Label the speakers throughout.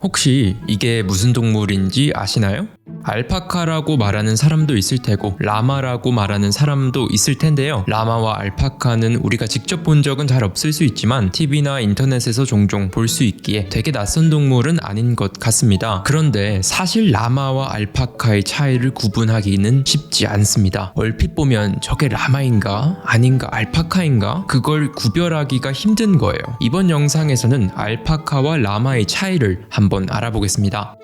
Speaker 1: 혹시 이게 무슨 동물인지 아시나요? 알파카라고 말하는 사람도 있을 테고 라마라고 말하는 사람도 있을 텐데요. 라마와 알파카는 우리가 직접 본 적은 잘 없을 수 있지만 TV나 인터넷에서 종종 볼 수 있기에 되게 낯선 동물은 아닌 것 같습니다. 그런데 사실 라마와 알파카의 차이를 구분하기는 쉽지 않습니다. 얼핏 보면 저게 라마인가? 아닌가? 알파카인가? 그걸 구별하기가 힘든 거예요. 이번 영상에서는 알파카와 라마의 차이를 한번 알아보겠습니다.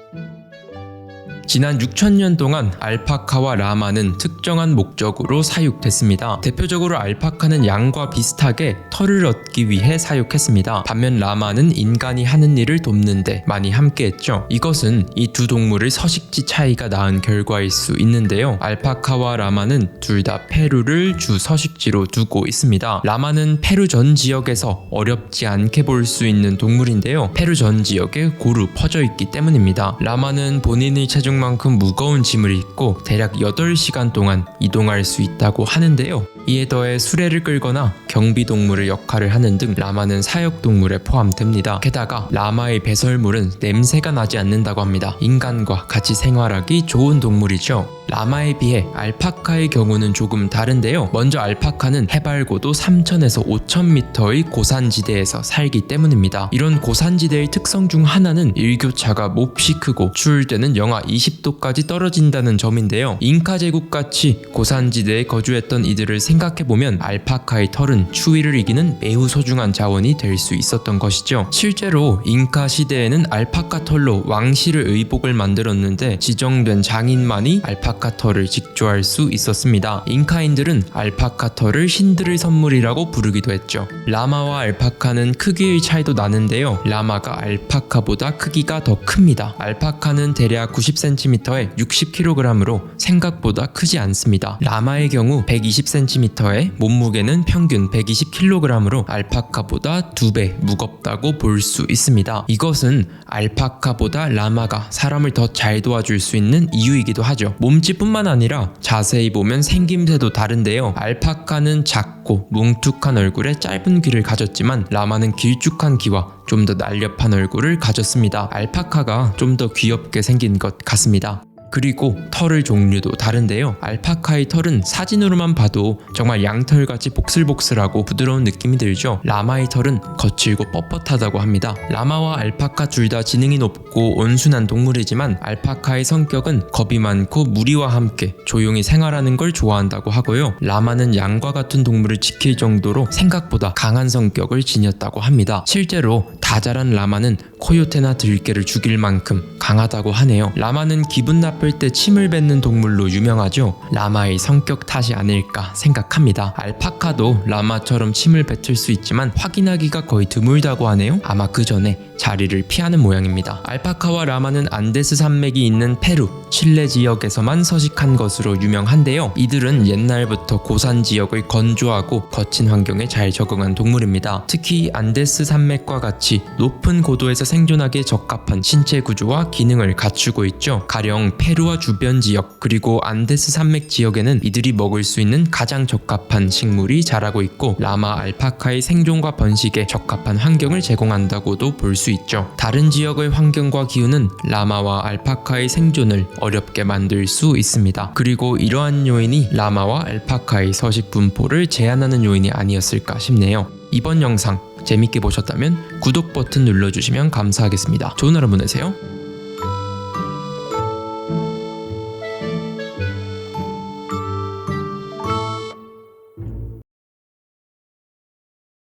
Speaker 1: 지난 6,000년 동안 알파카와 라마는 특정한 목적으로 사육됐습니다. 대표적으로 알파카는 양과 비슷하게 털을 얻기 위해 사육했습니다. 반면 라마는 인간이 하는 일을 돕는데 많이 함께했죠. 이것은 이 두 동물의 서식지 차이가 낳은 결과일 수 있는데요. 알파카와 라마는 둘 다 페루를 주 서식지로 두고 있습니다. 라마는 페루 전 지역에서 어렵지 않게 볼 수 있는 동물인데요. 페루 전 지역에 고루 퍼져 있기 때문입니다. 라마는 본인의 체중 만큼 무거운 짐을 잇고 대략 8시간 동안 이동할 수 있다고 하는데요. 이에 더해 수레를 끌거나 경비동물의 역할을 하는 등 라마는 사육동물에 포함됩니다. 게다가 라마의 배설물은 냄새가 나지 않는다고 합니다. 인간과 같이 생활하기 좋은 동물이죠. 라마에 비해 알파카의 경우는 조금 다른데요. 먼저 알파카는 해발고도 3,000에서 5,000m의 고산지대에서 살기 때문입니다. 이런 고산지대의 특성 중 하나는 일교차가 몹시 크고 추울 때는 영하 20도까지 떨어진다는 점인데요. 잉카 제국같이 고산지대에 거주했던 이들을 생각해보면 알파카의 털은 추위를 이기는 매우 소중한 자원이 될 수 있었던 것이죠. 실제로 잉카 시대에는 알파카 털로 왕실의 의복을 만들었는데 지정된 장인만이 알파카 털을 직조할 수 있었습니다. 잉카인들은 알파카 털을 신들의 선물이라고 부르기도 했죠. 라마와 알파카는 크기의 차이도 나는데요. 라마가 알파카보다 크기가 더 큽니다. 알파카는 대략 90cm에 60kg으로 생각보다 크지 않습니다. 라마의 경우 120cm에 몸무게는 평균 120kg으로 알파카보다 2배 무겁다고 볼 수 있습니다. 이것은 알파카보다 라마가 사람을 더 잘 도와줄 수 있는 이유이기도 하죠. 몸집뿐만 아니라 자세히 보면 생김새도 다른데요. 알파카는 작고 뭉툭한 얼굴에 짧은 귀를 가졌지만 라마는 길쭉한 귀와 좀 더 날렵한 얼굴을 가졌습니다. 알파카가 좀 더 귀엽게 생긴 것 같습니다. 그리고 털의 종류도 다른데요. 알파카의 털은 사진으로만 봐도 정말 양털같이 복슬복슬하고 부드러운 느낌이 들죠. 라마의 털은 거칠고 뻣뻣하다고 합니다. 라마와 알파카 둘 다 지능이 높고 온순한 동물이지만 알파카의 성격은 겁이 많고 무리와 함께 조용히 생활하는 걸 좋아한다고 하고요. 라마는 양과 같은 동물을 지킬 정도로 생각보다 강한 성격을 지녔다고 합니다. 실제로 다 자란 라마는 코요테나 들개를 죽일 만큼 강하다고 하네요. 라마는 기분 나쁠 때 침을 뱉는 동물로 유명하죠. 라마의 성격 탓이 아닐까 생각합니다. 알파카도 라마처럼 침을 뱉을 수 있지만 확인하기가 거의 드물다고 하네요. 아마 그 전에 자리를 피하는 모양입니다. 알파카와 라마는 안데스 산맥이 있는 페루, 칠레 지역에서만 서식한 것으로 유명한데요. 이들은 옛날부터 고산 지역의 건조하고 거친 환경에 잘 적응한 동물입니다. 특히 안데스 산맥과 같이 높은 고도에서 생존하기에 적합한 신체 구조와 기능을 갖추고 있죠. 가령 페루와 주변 지역 그리고 안데스 산맥 지역에는 이들이 먹을 수 있는 가장 적합한 식물이 자라고 있고 라마, 알파카의 생존과 번식에 적합한 환경을 제공한다고도 볼 수 있죠. 다른 지역의 환경과 기후는 라마와 알파카의 생존을 어렵게 만들 수 있습니다. 그리고 이러한 요인이 라마와 알파카의 서식 분포를 제한하는 요인이 아니었을까 싶네요. 이번 영상 재밌게 보셨다면 구독 버튼 눌러주시면 감사하겠습니다. 좋은 하루 보내세요.